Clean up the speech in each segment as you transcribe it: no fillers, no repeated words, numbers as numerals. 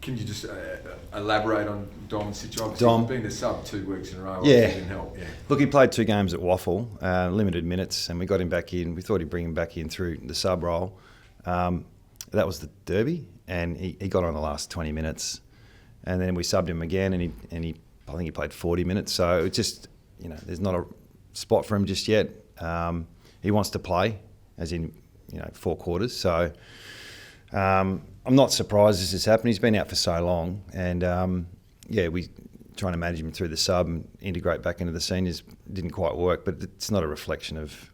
Can you just elaborate on Dom's situation? Dom, being the sub 2 weeks in a row, yeah. Didn't help. Yeah. Look, he played 2 games at Waffle, limited minutes, and we got him back in. We thought he'd bring him back in through the sub role. That was the derby, and he got on the last 20 minutes, and then we subbed him again, and he I think he played 40 minutes. So it just, there's not a spot for him just yet. He wants to play, as in 4 quarters. So I'm not surprised this has happened. He's been out for so long, and we trying to manage him through the sub and integrate back into the seniors didn't quite work. But it's not a reflection of,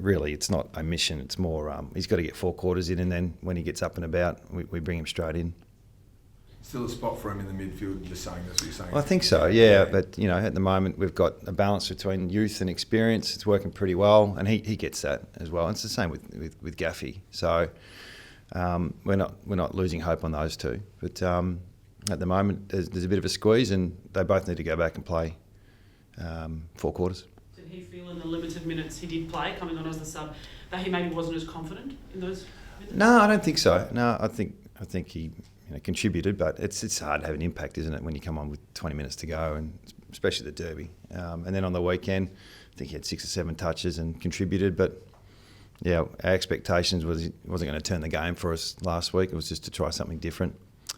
really it's not a mission. It's more he's got to get 4 quarters in, and then when he gets up and about, we bring him straight in. Still a spot for him in the midfield, just saying that's what you're saying? Well, I think so, yeah. But, at the moment we've got a balance between youth and experience. It's working pretty well, and he gets that as well. And it's the same with Gaffey. So we're not losing hope on those two. But at the moment there's a bit of a squeeze, and they both need to go back and play 4 quarters. Did he feel in the limited minutes he did play, coming on as the sub, that he maybe wasn't as confident in those minutes? No, I don't think so. No, I think he contributed, but it's hard to have an impact, isn't it, when you come on with 20 minutes to go, and especially the derby. And then on the weekend, I think he had 6 or 7 touches and contributed. But our expectations was he wasn't going to turn the game for us last week. It was just to try something different.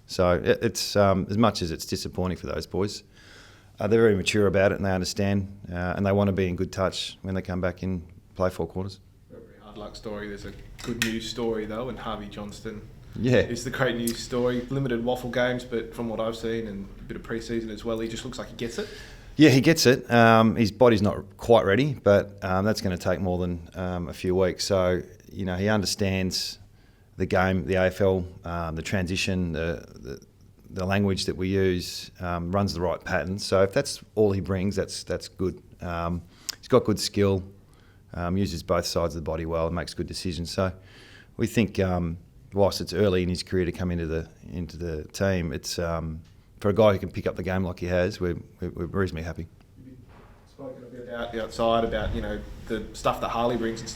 So it's as much as it's disappointing for those boys, they're very mature about it, and they understand, and they want to be in good touch when they come back and play 4 quarters. Very hard luck story. There's a good news story though, and Harvey Johnston. Yeah, it's the great news story. Limited Waffle games, but from what I've seen and a bit of pre-season as well, he just looks like he gets it. Yeah, he gets it. His body's not quite ready, but that's going to take more than a few weeks. So, he understands the game, the AFL, the transition, the language that we use, runs the right pattern. So if that's all he brings, that's good. He's got good skill, uses both sides of the body well, and makes good decisions. So we think, whilst it's early in his career to come into the team, it's for a guy who can pick up the game like he has, we're reasonably happy. You've spoken a bit about outside about the stuff that Harley brings in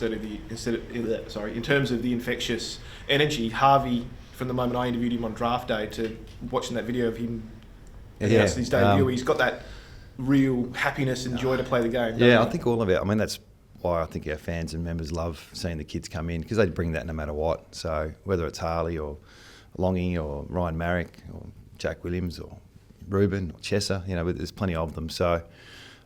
terms of the infectious energy. Harvey, from the moment I interviewed him on draft day to watching that video of him announcing his debut, he's got that real happiness and joy to play the game. Yeah, I think all of it. I mean, that's why I think our fans and members love seeing the kids come in, because they bring that no matter what. So whether it's Harley or Longy or Ryan Marrick or Jack Williams or Ruben or Chesser, there's plenty of them. So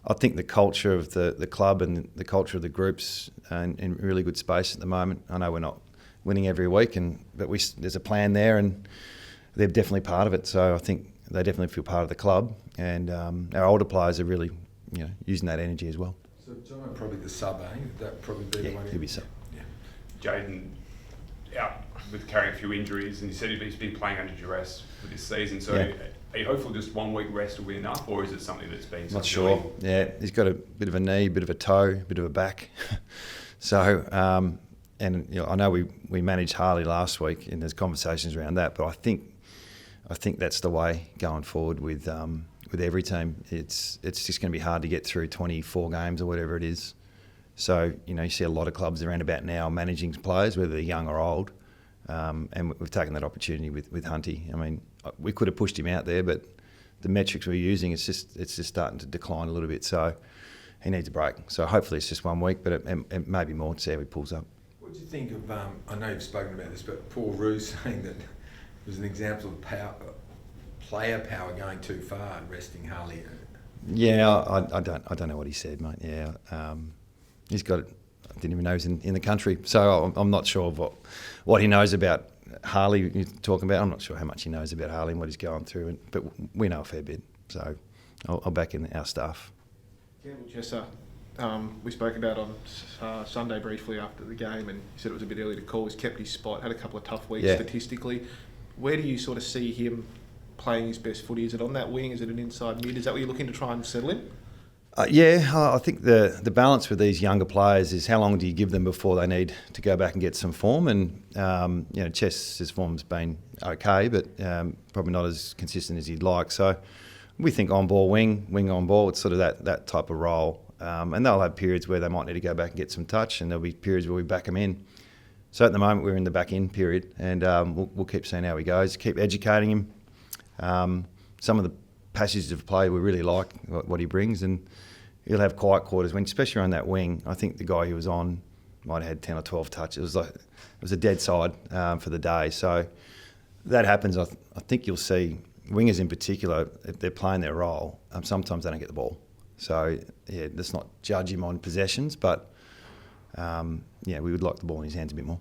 I think the culture of the club and the culture of the groups are in really good space at the moment. I know we're not winning every week, but there's a plan there, and they're definitely part of it. So I think they definitely feel part of the club, and our older players are really using that energy as well. So John, probably the sub, That probably be the one. He'll be sub. Yeah. Jaden out with carrying a few injuries, and he said he's been playing under duress for this season. So are you hopeful just 1 week rest will be enough, or is it something that's been... Not sure. Yeah, he's got a bit of a knee, a bit of a toe, a bit of a back. So, I know we managed Harley last week, and there's conversations around that, but I think that's the way going forward with every team. It's just going to be hard to get through 24 games or whatever it is. So, you see a lot of clubs around about now managing players, whether they're young or old, and we've taken that opportunity with Hunty. I mean, we could have pushed him out there, but the metrics we're using, it's just starting to decline a little bit. So he needs a break. So hopefully it's just 1 week, but it may be more to see how he pulls up. What do you think of, I know you've spoken about this, but Paul Roux saying that it was an example of player power going too far and resting Harley? Yeah, I don't know what he said, mate. Yeah, he's got it. I didn't even know he was in the country, so I'm not sure of what he knows about Harley you're talking about. I'm not sure how much he knows about Harley and what he's going through, but we know a fair bit, so I'll back in our staff. Campbell Chesser, we spoke about on Sunday briefly after the game, and he said it was a bit early to call. He's kept his spot, had a couple of tough weeks statistically. Where do you sort of see him playing his best footy? Is it on that wing? Is it an inside mid? Is that what you're looking to try and settle in? I think the balance with these younger players is how long do you give them before they need to go back and get some form. And Chess's form's been okay, but probably not as consistent as he'd like. So we think on-ball wing on ball. It's sort of that type of role. And they'll have periods where they might need to go back and get some touch, and there'll be periods where we back them in. So at the moment we're in the back end period, and we'll keep seeing how he goes. Keep educating him. Some of the passages of play we really like what he brings, and he'll have quiet quarters when, especially on that wing. I think the guy he was on might have had 10 or 12 touches. It was a dead side for the day. So that happens. I think you'll see wingers in particular, if they're playing their role, sometimes they don't get the ball. So yeah, let's not judge him on possessions, but we would like the ball in his hands a bit more.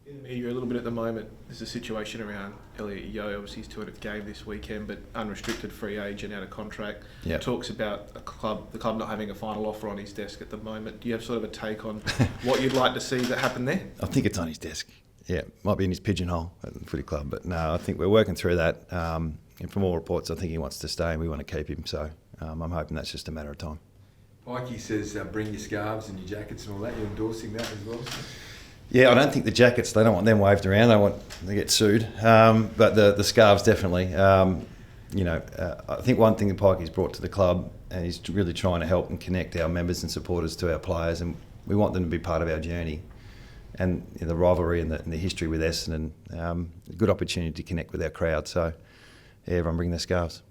In the media a little bit at the moment, there's a situation around Elliot Yeo, obviously his 200th game this weekend, but unrestricted free agent out of contract. Yep. Talks about the club not having a final offer on his desk at the moment. Do you have sort of a take on what you'd like to see that happen there? I think it's on his desk. Yeah, might be in his pigeonhole at the footy club, but no, I think we're working through that. And from all reports, I think he wants to stay and we want to keep him. So I'm hoping that's just a matter of time. Mikey says bring your scarves and your jackets and all that. You're endorsing that as well? Yeah, I don't think the jackets, they don't want them waved around. They get sued. But the scarves definitely. I think one thing that Pikey's brought to the club, and he's really trying to help and connect our members and supporters to our players, and we want them to be part of our journey. And the rivalry and the history with Essendon, a good opportunity to connect with our crowd. So, yeah, everyone bring their scarves.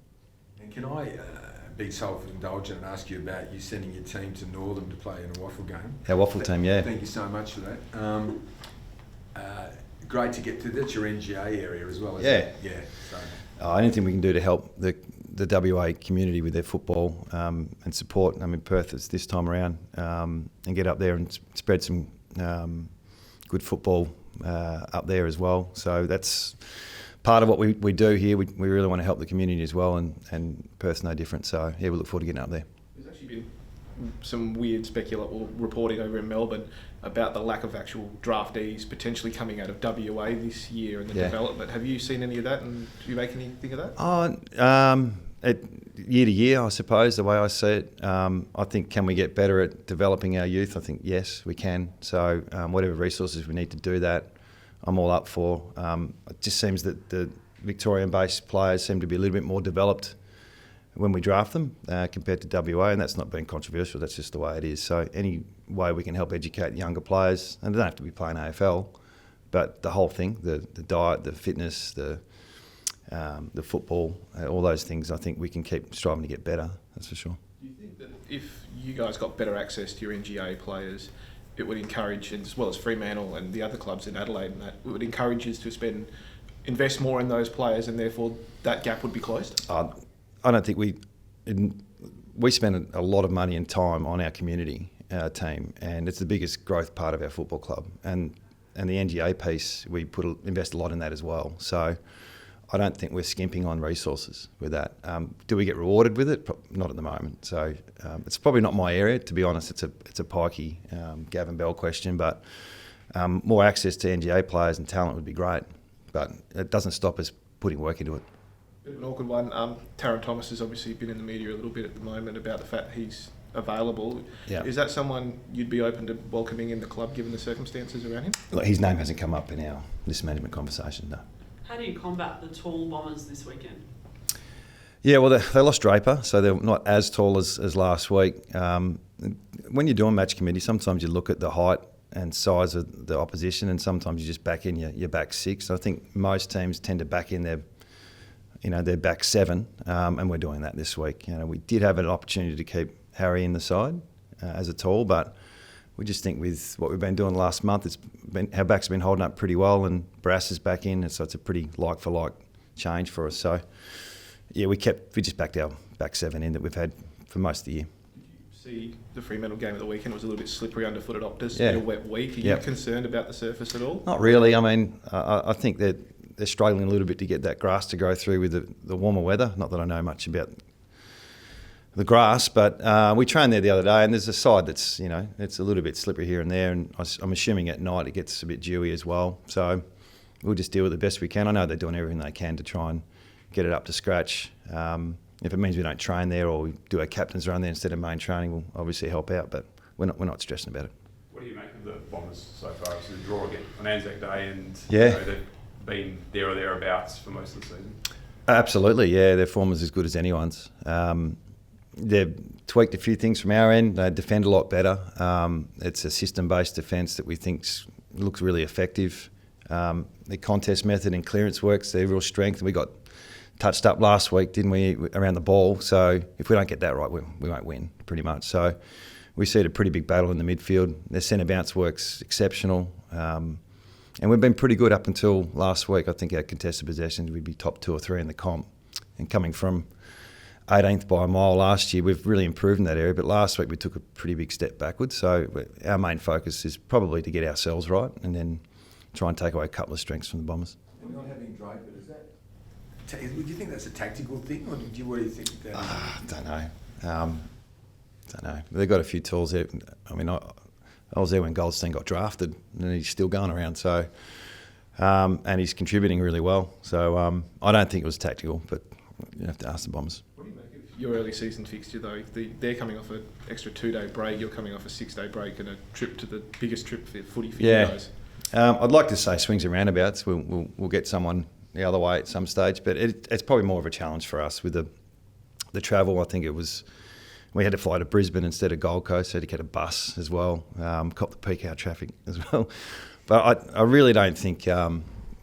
And can I be self-indulgent and ask you about you sending your team to Northern to play in a waffle game? Our waffle team, yeah. Thank you so much for that. Great to get to. That's your NGA area as well, isn't it? Yeah. So. Anything we can do to help the WA community with their football and support. I mean, Perth is this time around, and get up there and spread some good football up there as well. So that's part of what we do here. We really want to help the community as well, and Perth's no different. So yeah, we look forward to getting up there. There's actually been some weird reporting over in Melbourne about the lack of actual draftees potentially coming out of WA this year and the development. Have you seen any of that, and do you make anything of that? Year to year, I suppose, the way I see it. I think, can we get better at developing our youth? I think, yes, we can. So whatever resources we need to do that, I'm all up for. It just seems that the Victorian-based players seem to be a little bit more developed when we draft them compared to WA, and that's not being controversial, that's just the way it is. So any way we can help educate younger players, and they don't have to be playing AFL, but the whole thing, the diet, the fitness, the football, all those things, I think we can keep striving to get better, that's for sure. Do you think that if you guys got better access to your NGA players, it would encourage, as well as Fremantle and the other clubs in Adelaide, and that it would encourage us to invest more in those players, and therefore that gap would be closed? I don't think we spend a lot of money and time on our community team, and it's the biggest growth part of our football club. And the NGA piece, we invest a lot in that as well. So I don't think we're skimping on resources with that. Do we get rewarded with it? Not at the moment. So it's probably not my area, to be honest. It's a Pikey, Gavin Bell question, but more access to NGA players and talent would be great. But it doesn't stop us putting work into it. Bit of an awkward one. Taron Thomas has obviously been in the media a little bit at the moment about the fact he's available. Yeah. Is that someone you'd be open to welcoming in the club given the circumstances around him? Look, his name hasn't come up in our list management conversation, no. How do you combat the tall Bombers this weekend? Yeah, well, they lost Draper, so they're not as tall as last week. When you're doing match committee, sometimes you look at the height and size of the opposition, and sometimes you just back in your back six. I think most teams tend to back in their back seven, and we're doing that this week. We did have an opportunity to keep Harry in the side as a tall, but we just think with what we've been doing last month, our backs have been holding up pretty well, and Brass is back in, and so it's a pretty like-for-like change for us. So, yeah, we just backed our back seven in that we've had for most of the year. Did you see the Fremantle game at the weekend? It was a little bit slippery underfoot at Optus. Yeah. A wet week. Are you concerned about the surface at all? Not really. I mean, I think that they're struggling a little bit to get that grass to go through with the warmer weather. Not that I know much about the grass, but we trained there the other day, and there's a side that's, it's a little bit slippery here and there, and I'm assuming at night it gets a bit dewy as well. So we'll just deal with it the best we can. I know they're doing everything they can to try and get it up to scratch. If it means we don't train there or we do our captain's run there instead of main training, we'll obviously help out, but we're not stressing about it. What do you make of the Bombers so far? It's a draw again on Anzac Day, and they've been there or thereabouts for most of the season. Absolutely, yeah. Their form is as good as anyone's. They've tweaked a few things from our end. They defend a lot better. It's a system-based defence that we think's looks really effective. The contest method and clearance works, they're real strength. We got touched up last week, didn't we, around the ball? So if we don't get that right, we won't win, pretty much. So we see a pretty big battle in the midfield. Their centre bounce works exceptional. And we've been pretty good up until last week. I think our contested possessions, we'd be top 2 or 3 in the comp. And coming from 18th by a mile last year, we've really improved in that area. But last week we took a pretty big step backwards. So our main focus is probably to get ourselves right and then try and take away a couple of strengths from the Bombers. And not having Draper, is that? Would you think that's a tactical thing, or what do you think that is? Don't know. Don't know. They've got a few tools there. I mean, I was there when Goldstein got drafted, and he's still going around. So, and he's contributing really well. So I don't think it was tactical, but you have to ask the Bombers. What do you make of your early season fixture though? They're coming off an extra 2-day break. You're coming off a 6-day break and a trip to the biggest trip for footy for you guys. I'd like to say swings and roundabouts. We'll get someone the other way at some stage, but it's probably more of a challenge for us with the travel. I think it was, we had to fly to Brisbane instead of Gold Coast, so to get a bus as well, cop the peak hour traffic as well. But I really don't think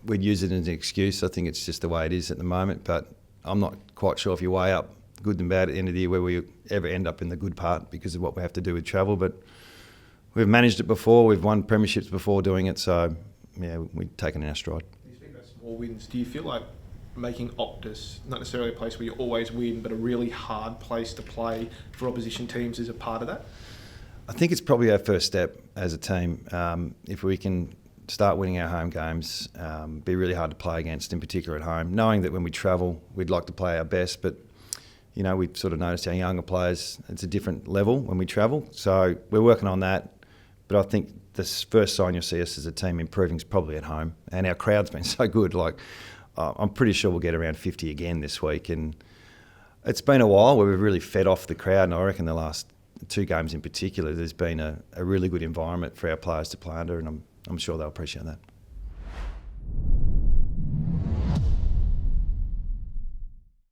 we'd use it as an excuse. I think it's just the way it is at the moment, but I'm not quite sure if you weigh up good and bad at the end of the year where we ever end up in the good part because of what we have to do with travel. But we've managed it before, we've won premierships before doing it, so yeah, we've taken it in our stride. You speak about small wins. Do you feel like making Optus not necessarily a place where you always win, but a really hard place to play for opposition teams is a part of that? I think it's probably our first step as a team. If we can start winning our home games, be really hard to play against, in particular at home, knowing that when we travel, we'd like to play our best, but you know, we've sort of noticed our younger players, it's a different level when we travel. So we're working on that. But I think the first sign you'll see us as a team improving is probably at home. And our crowd's been so good. Like, I'm pretty sure we'll get around 50 again this week. And it's been a while where we've really fed off the crowd. And I reckon the last 2 games in particular, there's been a really good environment for our players to play under. And I'm sure they'll appreciate that.